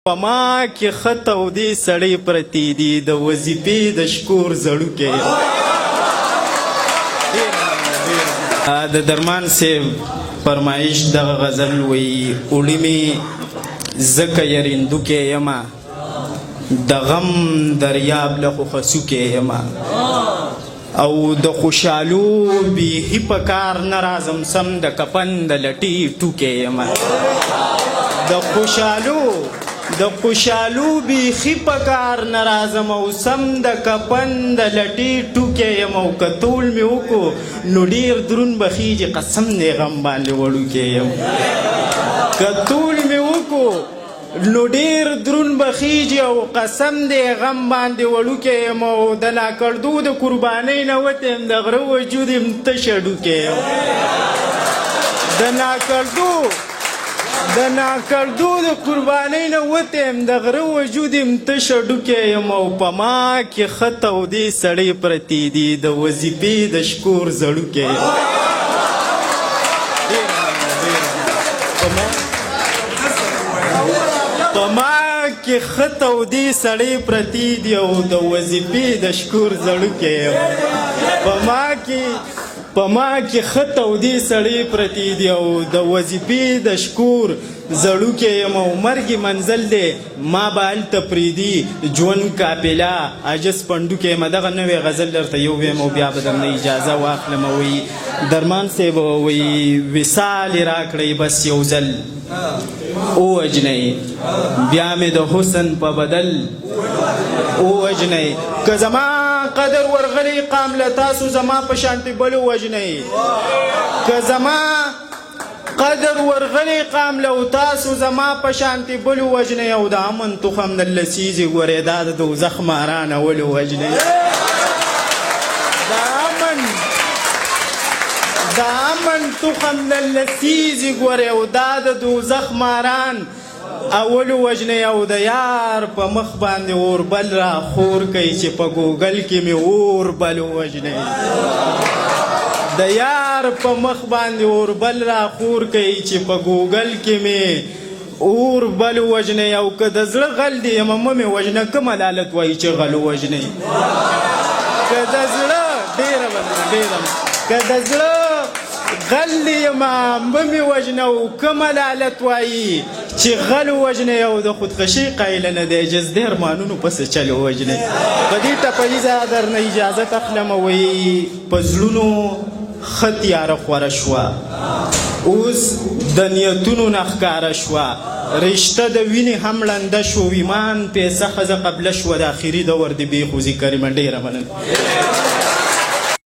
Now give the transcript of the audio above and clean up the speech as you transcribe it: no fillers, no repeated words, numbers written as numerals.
په ما کې خط او دې سړی پرتی دي د وظیفې د شکور زړوکې د درمان صاحب فرمایش دغه غزل وی اوړي مې ځکه یریندوکې یمه د غم دریاب له خو خسوکې یمه او د خوشحالو بیخي په کار نه راځم سم د کفن د لټي ټوکې یمه د خوشحالو بیخي په کار نه راځم او سم د کفن د لټي ټوکې یم او که تول مې وکړو نو ډېر دروند به خیږي قسم دی غم باندې وړوکی یم که تول مې وکړو نو ډېر دروند به خیږي او قسم دی غم باندې وړوکی یم او د ناکړدو د قربانۍ نه وتی یم د غره وجود یم تشه ډوکی یم د ناکړدو د قربانۍ نه وتی یم د غره وجود یم تشه ډوکی یم او په ما کې خط او دې سړی پرتی دي د وظیفې د شکور زړوکی په ما کې خط او دې سړی پرتی دي او د وظیفې د شکور زړوکی یم په ما کې خط او دې سړی پرتی دي او د وظیفې د شکور زړوکی یم او مرګ منزل دی ما به هلته پرېږدي ژوند قافله عاجز پنډوکی یم دغه نوی غزل درته یو ویم او بیا به درنه اجازه واخلم وایي درمان صاحب وایي وصال یې راکړئ بس یو ځل ووژنئ بیا مې د حسن په بدل ووژنئ که زما قدر ورغلی قام له تاسو زما په شانتې بل ووژنئ که زما قدر ورغلی قام له تاسو زما په شانتې بل ووژنئ او د امن تخم د لسیزې ګورې دا د دوزخ مارانه ولې ووژنئ د امن تخم د لسیزې ګورې او دا د دوزخ ماران اول وژنئ او د یار په مخ باندې اوربل را خور کوي چې په ګوګل کې مې اوربل وژنئ د یار په مخ باندې اوربل را خور کوي چې په ګوګل کې مې اوربل وژنئ او که د زړه غل دی یمه مه مې وژنه کوم عدالت وایي چې غل وژنئ که د زړه که د زړه غل دی یمه مه مې وژنه او کوم عدالت وایي چې غل وژنئ او د خودکشۍ قایله نه دی جز د ارمانونو پسې چل وژنئ په دې ټپیزه درنه اجازت اخلم وایي په زړونو ښه تیاره خوره شوه اوس د نیتونو نه ښکاره شوه رشته د وینې هم ړنده شو ایمان پیسه ښځه قبله شوه د اخري دور د بېخوځي کریمه ډېره مننه